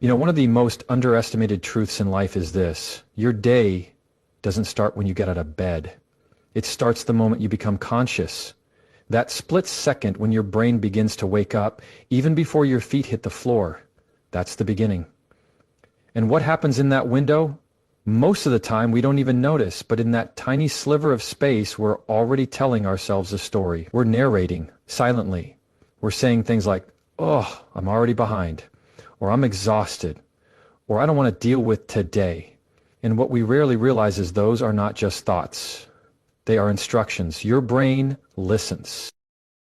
One of the most underestimated truths in life is this: your day doesn't start when you get out of bed. It starts the moment you become conscious. That split second when your brain begins to wake up, even before your feet hit the floor, that's the beginning. And what happens in that window? Most of the time we don't even notice, but in that tiny sliver of space, we're already telling ourselves a story. We're narrating silently. We're saying things like, "Oh, I'm already behind," or "I'm exhausted," or "I don't want to deal with today." And what we rarely realize is those are not just thoughts. They are instructions. Your brain listens.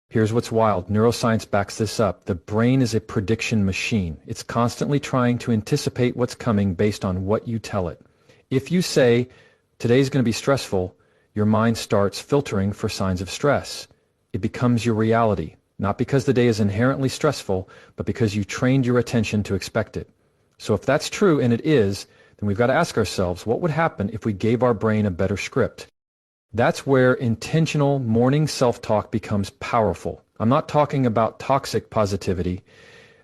Here's what's wild. Neuroscience backs this up. The brain is a prediction machine. It's constantly trying to anticipate what's coming based on what you tell it. If you say, "Today's going to be stressful," your mind starts filtering for signs of stress. It becomes your reality, not because the day is inherently stressful, but because you trained your attention to expect it. So if that's true, and it is, then we've got to ask ourselves, what would happen if we gave our brain a better script? That's where intentional morning self-talk becomes powerful. I'm not talking about toxic positivity.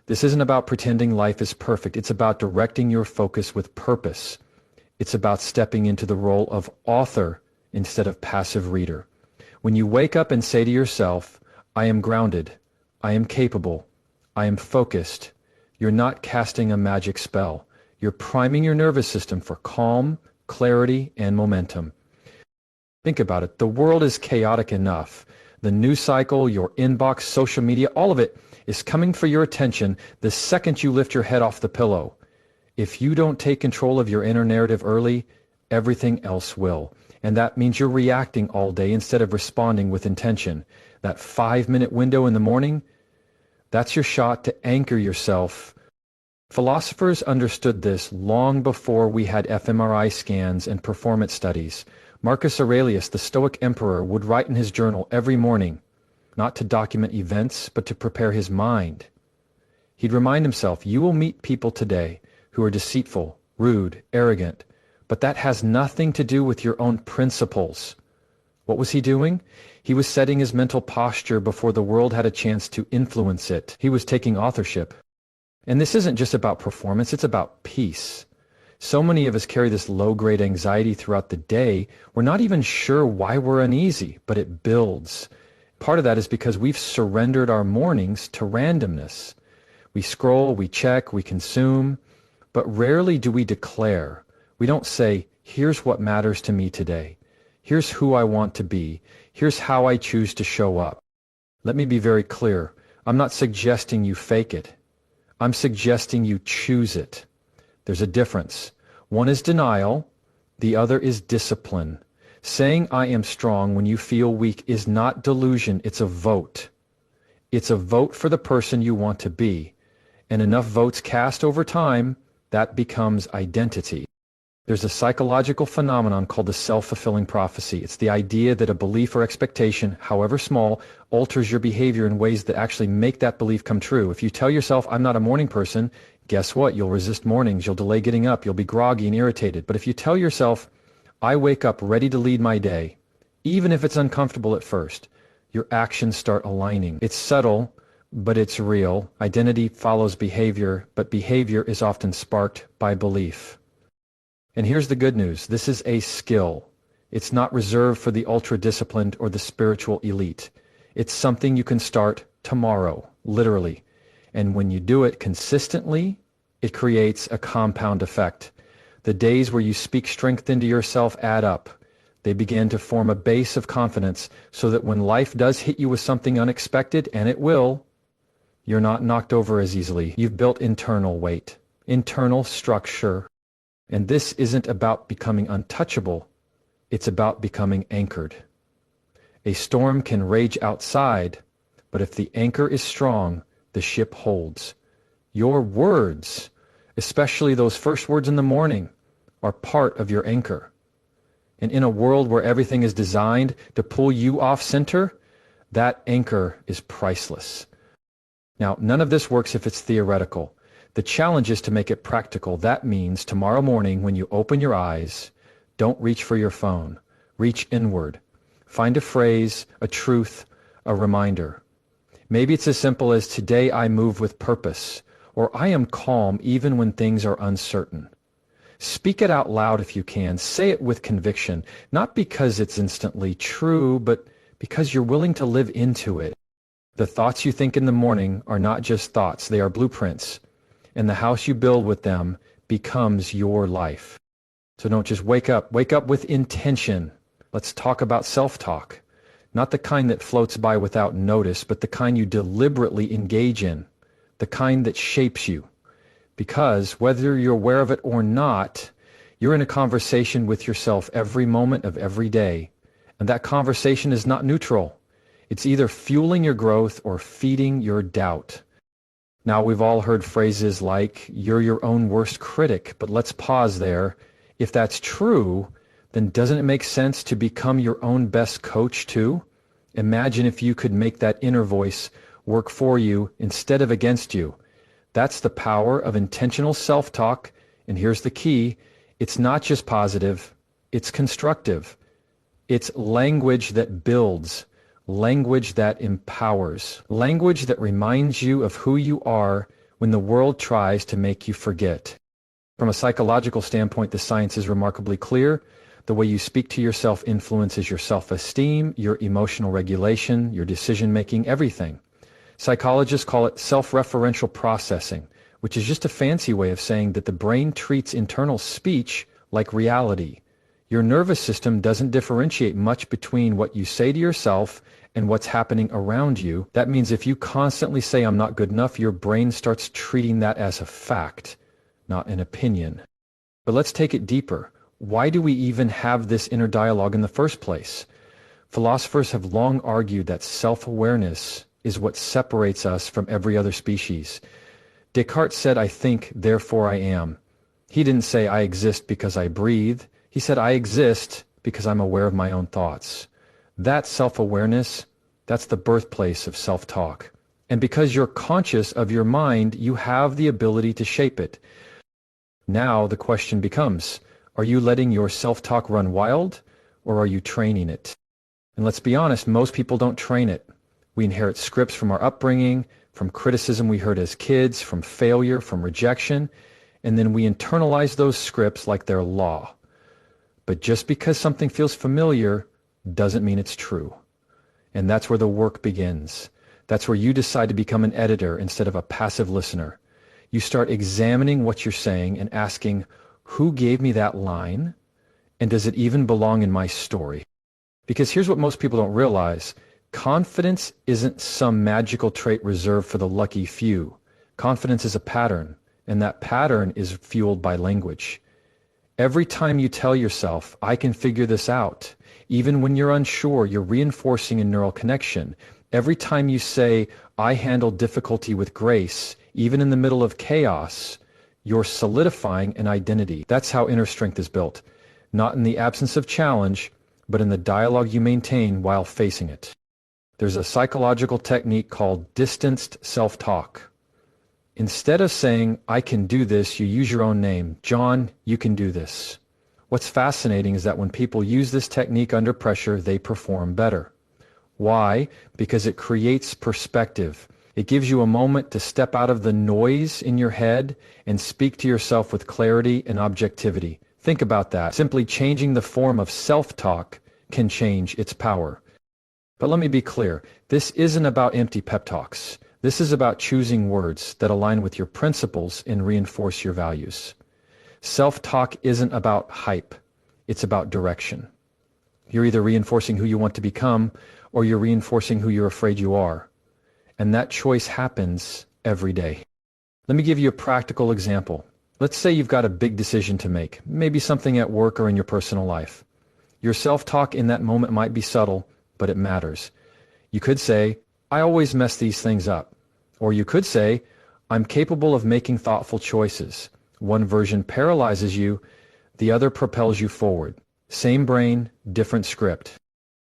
This isn't about pretending life is perfect. It's about directing your focus with purpose. It's about stepping into the role of author instead of passive reader. When you wake up and say to yourself, "I am grounded, I am capable, I am focused," you're not casting a magic spell. You're priming your nervous system for calm, clarity, and momentum. Think about it. The world is chaotic enough. The news cycle, your inbox, social media, all of it is coming for your attention the second you lift your head off the pillow. If you don't take control of your inner narrative early, everything else will. And that means you're reacting all day instead of responding with intention. That 5-minute window in the morning, that's your shot to anchor yourself. Philosophers understood this long before we had fMRI scans and performance studies. Marcus Aurelius, the Stoic emperor, would write in his journal every morning, not to document events, but to prepare his mind. He'd remind himself, "You will meet people today who are deceitful, rude, arrogant, but that has nothing to do with your own principles." What was he doing? He was setting his mental posture before the world had a chance to influence it. He was taking authorship. And this isn't just about performance, it's about peace. So many of us carry this low-grade anxiety throughout the day. We're not even sure why we're uneasy, but it builds. Part of that is because we've surrendered our mornings to randomness. We scroll, we check, we consume, but rarely do we declare. We don't say, "Here's what matters to me today. Here's who I want to be. Here's how I choose to show up." Let me be very clear. I'm not suggesting you fake it. I'm suggesting you choose it. There's a difference. One is denial, the other is discipline. Saying "I am strong" when you feel weak is not delusion, it's a vote. It's a vote for the person you want to be. And enough votes cast over time, that becomes identity. There's a psychological phenomenon called the self-fulfilling prophecy. It's the idea that a belief or expectation, however small, alters your behavior in ways that actually make that belief come true. If you tell yourself, "I'm not a morning person," guess what? You'll resist mornings, you'll delay getting up, you'll be groggy and irritated. But if you tell yourself, "I wake up ready to lead my day," even if it's uncomfortable at first, your actions start aligning. It's subtle, but it's real. Identity follows behavior, but behavior is often sparked by belief. And here's the good news. This is a skill. It's not reserved for the ultra-disciplined or the spiritual elite. It's something you can start tomorrow, literally. And when you do it consistently, it creates a compound effect. The days where you speak strength into yourself add up. They begin to form a base of confidence so that when life does hit you with something unexpected, and it will, you're not knocked over as easily. You've built internal weight, internal structure. And this isn't about becoming untouchable. It's about becoming anchored. A storm can rage outside, but if the anchor is strong, the ship holds. Your words, especially those first words in the morning, are part of your anchor. And in a world where everything is designed to pull you off center, that anchor is priceless. Now, none of this works if it's theoretical. The challenge is to make it practical. That means tomorrow morning when you open your eyes, don't reach for your phone. Reach inward. Find a phrase, a truth, a reminder. Maybe it's as simple as "Today I move with purpose," or I am calm even when things are uncertain. Speak it out loud if you can. Say it with conviction, not because it's instantly true, but because you're willing to live into it. The thoughts you think in the morning are not just thoughts, they are blueprints. And the house you build with them becomes your life. So don't just wake up with intention. Let's talk about self-talk. Not the kind that floats by without notice, but the kind you deliberately engage in. The kind that shapes you. Because whether you're aware of it or not, you're in a conversation with yourself every moment of every day. And that conversation is not neutral. It's either fueling your growth or feeding your doubt. Now, we've all heard phrases like, you're your own worst critic, but let's pause there. If that's true, then doesn't it make sense to become your own best coach too? Imagine if you could make that inner voice work for you instead of against you. That's the power of intentional self-talk, and here's the key. It's not just positive, it's constructive. It's language that builds, language that empowers, language that reminds you of who you are when the world tries to make you forget. From a psychological standpoint, the science is remarkably clear. The way you speak to yourself influences your self-esteem, your emotional regulation, your decision-making, everything. Psychologists call it self-referential processing, which is just a fancy way of saying that the brain treats internal speech like reality. Your nervous system doesn't differentiate much between what you say to yourself and what's happening around you. That means if you constantly say, I'm not good enough, your brain starts treating that as a fact, not an opinion. But let's take it deeper. Why do we even have this inner dialogue in the first place? Philosophers have long argued that self-awareness is what separates us from every other species. Descartes said, I think, therefore I am. He didn't say, I exist because I breathe. He said, I exist because I'm aware of my own thoughts. That self-awareness, that's the birthplace of self-talk. And because you're conscious of your mind, you have the ability to shape it. Now the question becomes, are you letting your self-talk run wild, or are you training it? And let's be honest, most people don't train it. We inherit scripts from our upbringing, from criticism we heard as kids, from failure, from rejection, and then we internalize those scripts like they're law. But just because something feels familiar doesn't mean it's true. And that's where the work begins. That's where you decide to become an editor instead of a passive listener. You start examining what you're saying and asking, who gave me that line? And does it even belong in my story? Because here's what most people don't realize. Confidence isn't some magical trait reserved for the lucky few. Confidence is a pattern, and that pattern is fueled by language. Every time you tell yourself, I can figure this out, even when you're unsure, you're reinforcing a neural connection. Every time you say, I handle difficulty with grace, even in the middle of chaos, you're solidifying an identity. That's how inner strength is built. Not in the absence of challenge, but in the dialogue you maintain while facing it. There's a psychological technique called distanced self-talk. Instead of saying, I can do this, you use your own name. John, you can do this. What's fascinating is that when people use this technique under pressure, they perform better. Why? Because it creates perspective. It gives you a moment to step out of the noise in your head and speak to yourself with clarity and objectivity. Think about that. Simply changing the form of self-talk can change its power. But let me be clear, this isn't about empty pep talks. This is about choosing words that align with your principles and reinforce your values. Self-talk isn't about hype. It's about direction. You're either reinforcing who you want to become or you're reinforcing who you're afraid you are. And that choice happens every day. Let me give you a practical example. Let's say you've got a big decision to make, maybe something at work or in your personal life. Your self-talk in that moment might be subtle, but it matters. You could say, I always mess these things up. Or you could say, I'm capable of making thoughtful choices. One version paralyzes you, the other propels you forward. Same brain, different script.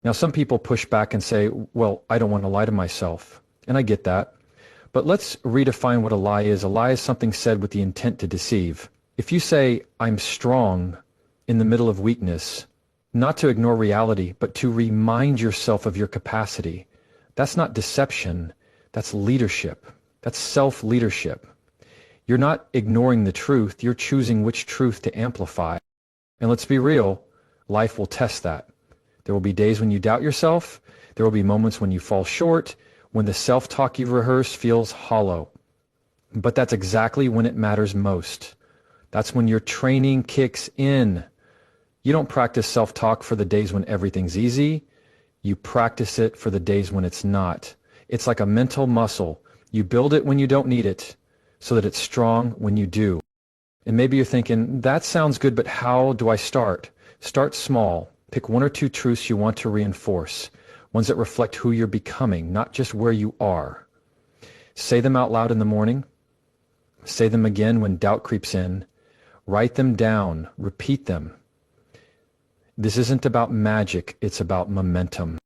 Now some people push back and say, well, I don't want to lie to myself. And I get that. But let's redefine what a lie is. A lie is something said with the intent to deceive. If you say, I'm strong in the middle of weakness, not to ignore reality, but to remind yourself of your capacity, that's not deception, that's leadership. That's self-leadership. You're not ignoring the truth, you're choosing which truth to amplify. And let's be real, life will test that. There will be days when you doubt yourself, there will be moments when you fall short, when the self-talk you've rehearsed feels hollow. But that's exactly when it matters most. That's when your training kicks in. You don't practice self-talk for the days when everything's easy. You practice it for the days when it's not. It's like a mental muscle. You build it when you don't need it, so that it's strong when you do. And maybe you're thinking, that sounds good, but how do I start? Start small. Pick one or two truths you want to reinforce, ones that reflect who you're becoming, not just where you are. Say them out loud in the morning. Say them again when doubt creeps in. Write them down. Repeat them. This isn't about magic, it's about momentum.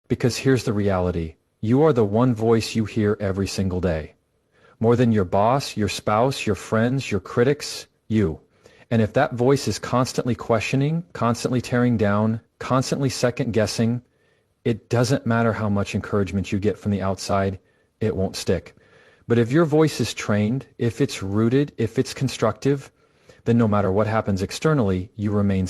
Because here's the reality. You are the one voice you hear every single day. More than your boss, your spouse, your friends, your critics, you. And if that voice is constantly questioning, constantly tearing down, constantly second-guessing, it doesn't matter how much encouragement you get from the outside, it won't stick. But if your voice is trained, if it's rooted, if it's constructive, then no matter what happens externally, you remain